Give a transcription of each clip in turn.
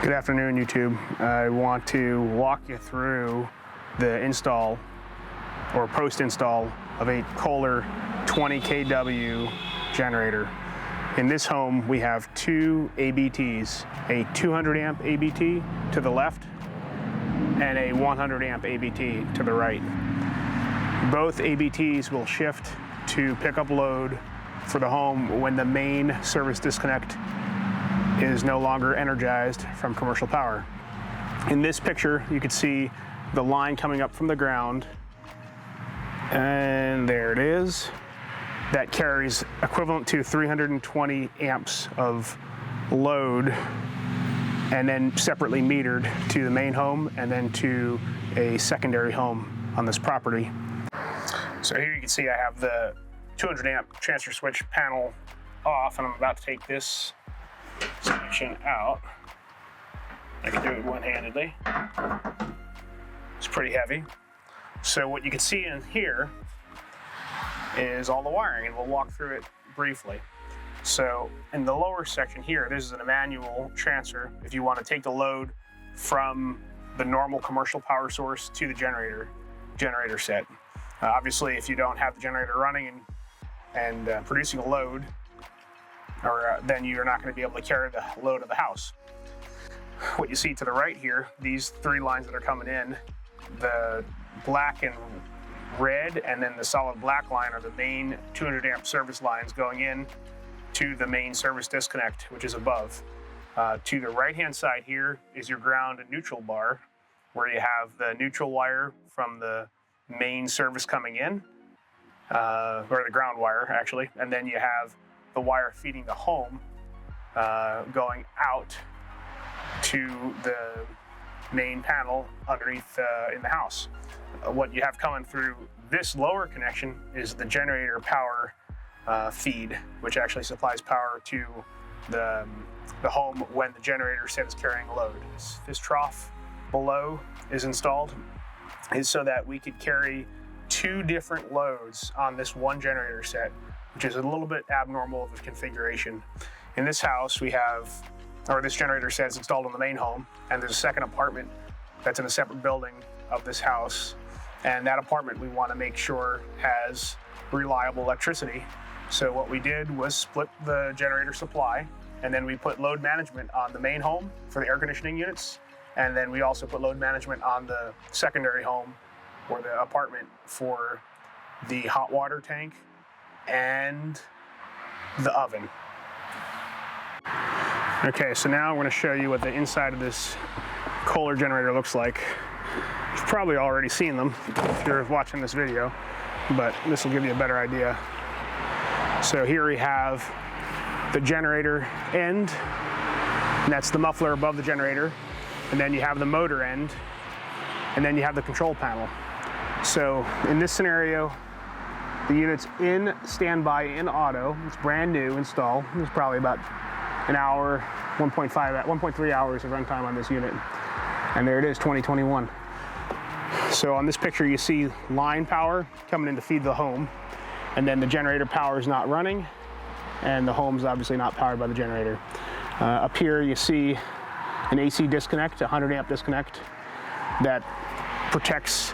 Good afternoon, YouTube. I want to walk you through the install or post-install of a Kohler 20 kW generator. In this home, we have two ABTs, a 200 amp ABT to the left and a 100 amp ABT to the right. Both ABTs will shift to pick up load for the home when the main service disconnect is no longer energized from commercial power. In this picture, you can see the line coming up from the ground, and there it is. That carries equivalent to 320 amps of load, and then separately metered to the main home and then to a secondary home on this property. So here you can see I have the 200 amp transfer switch panel off, and I'm about to take this section out. I can do it one-handedly. It's pretty heavy. So what you can see in here is all the wiring, and we'll walk through it briefly. So in the lower section here, this is an manual transfer if you want to take the load from the normal commercial power source to the generator set. Obviously, if you don't have the generator running and producing a load, then you're not going to be able to carry the load of the house. What you see to the right here, these three lines that are coming in, the black and red and then the solid black line are the main 200 amp service lines going in to the main service disconnect, which is above. To the right hand side here is your ground and neutral bar, where you have the neutral wire from the main service coming in, or the ground wire actually, and then you have the wire feeding the home going out to the main panel underneath in the house. What you have coming through this lower connection is the generator power feed, which actually supplies power to the home when the generator set is carrying load. This trough below is installed is so that we could carry two different loads on this one generator set, which is a little bit abnormal of a configuration. In this house, we have, or this generator set is installed on the main home, and there's a second apartment that's in a separate building of this house. And that apartment we want to make sure has reliable electricity. So what we did was split the generator supply, and then we put load management on the main home for the air conditioning units. And then we also put load management on the secondary home or the apartment for the hot water tank and the oven. Okay, so now I'm going to show you what the inside of this Kohler generator looks like. You've probably already seen them if you're watching this video, but this will give you a better idea. So here we have the generator end, and that's the muffler above the generator, and then you have the motor end, and then you have the control panel. So in this scenario, the unit's in standby in auto. It's brand new install. It's probably about an hour, 1.3 hours of runtime on this unit. And there it is, 2021. So on this picture, you see line power coming in to feed the home, and then the generator power is not running, and the home's obviously not powered by the generator. Up here, you see an AC disconnect, a 100 amp disconnect that protects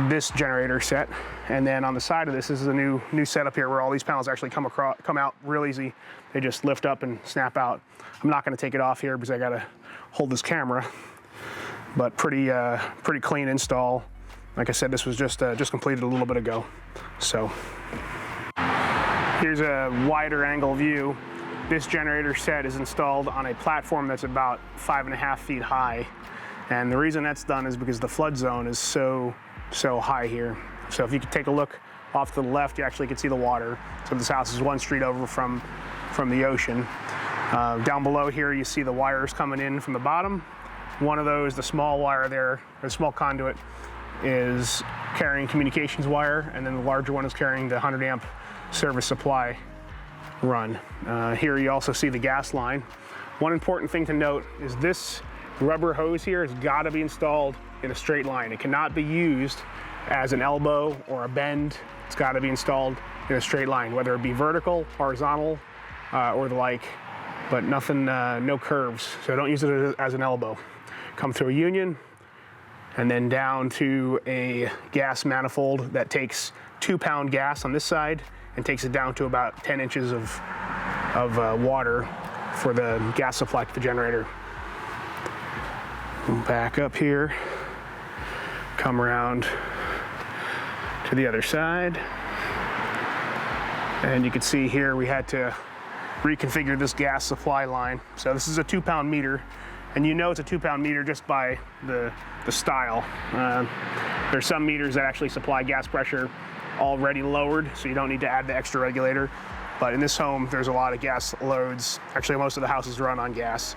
this generator set. And then on the side of this is a new setup here where all these panels actually come out real easy. They just lift up and snap out. I'm not going to take it off here because I got to hold this camera, but pretty clean install. Like I said, this was just completed a little bit ago. So here's a wider angle view. This generator set is installed on a platform that's about 5.5 feet high. And the reason that's done is because the flood zone is so high here. So if you could take a look off to the left, you actually can see the water. So this house is one street over from the ocean. Down below here, you see the wires coming in from the bottom. One of those, the small wire there, the small conduit, is carrying communications wire, and then the larger one is carrying the 100 amp service supply run. Here you also see the gas line. One important thing to note is this rubber hose here has got to be installed in a straight line. It cannot be used as an elbow or a bend. It's got to be installed in a straight line, whether it be vertical, horizontal, or the like. but nothing, no curves. So don't use it as an elbow. Come through a union and then down to a gas manifold that takes 2-pound gas on this side and takes it down to about 10 inches of water for the gas supply to the generator. Back up here, come around to the other side, and you can see here we had to reconfigure this gas supply line. So this is a 2-pound meter, and you know it's a 2-pound meter just by the style. There's some meters that actually supply gas pressure already lowered, so you don't need to add the extra regulator. But in this home, there's a lot of gas loads. Actually, most of the houses run on gas.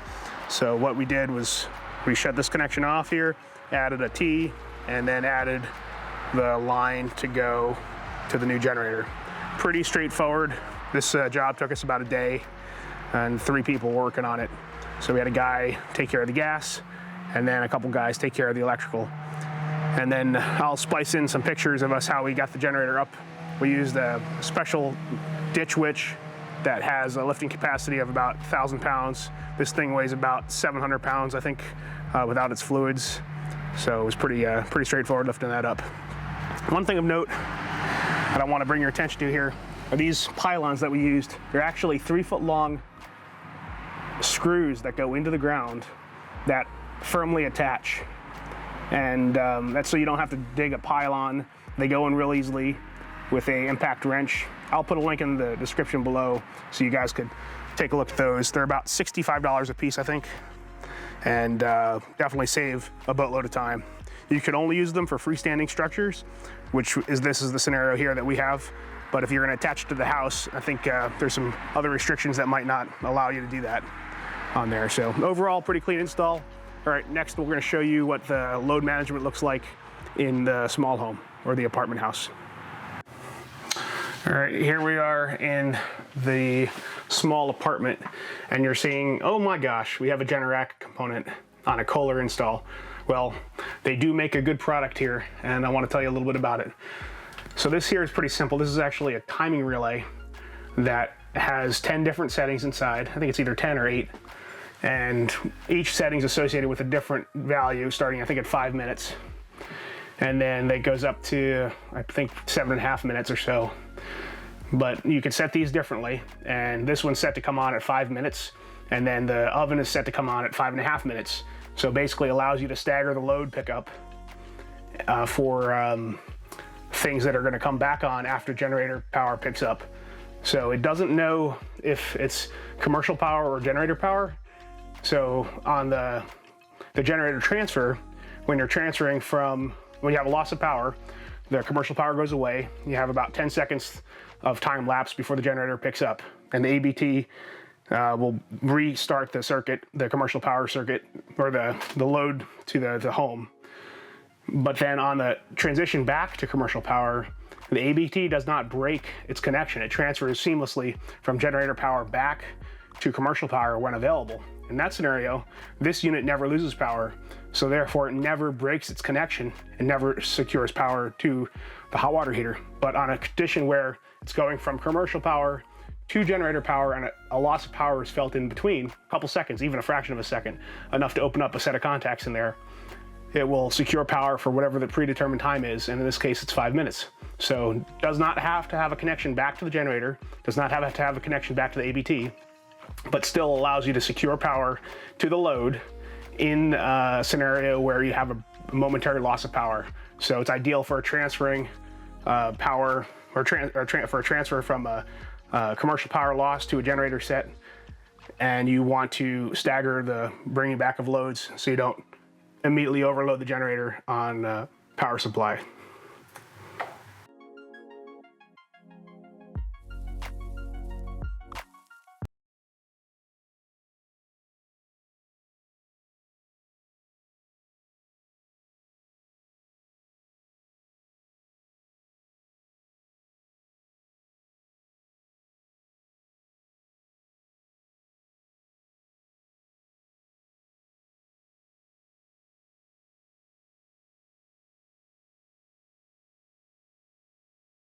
So what we did was we shut this connection off here, added a T, and then added the line to go to the new generator. Pretty straightforward. This job took us about a day and 3 people working on it. So we had a guy take care of the gas and then a couple guys take care of the electrical. And then I'll splice in some pictures of us how we got the generator up. We used a special ditch witch that has a lifting capacity of about 1,000 pounds. This thing weighs about 700 pounds, I think, without its fluids. So it was pretty straightforward lifting that up. One thing of note that I want to bring your attention to here are these pylons that we used. They're actually 3-foot long screws that go into the ground that firmly attach. And that's so you don't have to dig a pylon. They go in real easily with a impact wrench. I'll put a link in the description below so you guys could take a look at those. They're about $65 a piece, I think, and definitely save a boatload of time. You can only use them for freestanding structures, this is the scenario here that we have. But if you're going to attach it to the house, I think there's some other restrictions that might not allow you to do that on there. So overall, pretty clean install. All right, next we're going to show you what the load management looks like in the small home or the apartment house. All right, here we are in the small apartment, and you're seeing, oh my gosh, we have a Generac component on a Kohler install. Well, they do make a good product here, and I want to tell you a little bit about it. So this here is pretty simple. This is actually a timing relay that has 10 different settings inside. I think it's either 10 or 8. And each setting is associated with a different value, starting I think at 5 minutes. And then that goes up to, I think, 7.5 minutes or so. But you can set these differently, and this one's set to come on at 5 minutes, and then the oven is set to come on at 5.5 minutes. So basically allows you to stagger the load pickup for things that are going to come back on after generator power picks up. So it doesn't know if it's commercial power or generator power. So on the generator transfer, when you're transferring when you have a loss of power, the commercial power goes away. You have about 10 seconds of time lapse before the generator picks up, and the ABT will restart the circuit, the commercial power circuit, or the load to the home. But then on the transition back to commercial power, the ABT does not break its connection. It transfers seamlessly from generator power back to commercial power when available. In that scenario, this unit never loses power, so therefore it never breaks its connection and never secures power to the hot water heater. But on a condition where it's going from commercial power to generator power and a loss of power is felt in between, a couple seconds, even a fraction of a second, enough to open up a set of contacts in there, it will secure power for whatever the predetermined time is, and in this case it's 5 minutes. So does not have to have a connection back to the generator, does not have to have a connection back to the ABT, but still allows you to secure power to the load in a scenario where you have a momentary loss of power. So it's ideal for transferring power or for a transfer from a commercial power loss to a generator set, and you want to stagger the bringing back of loads so you don't immediately overload the generator on power supply.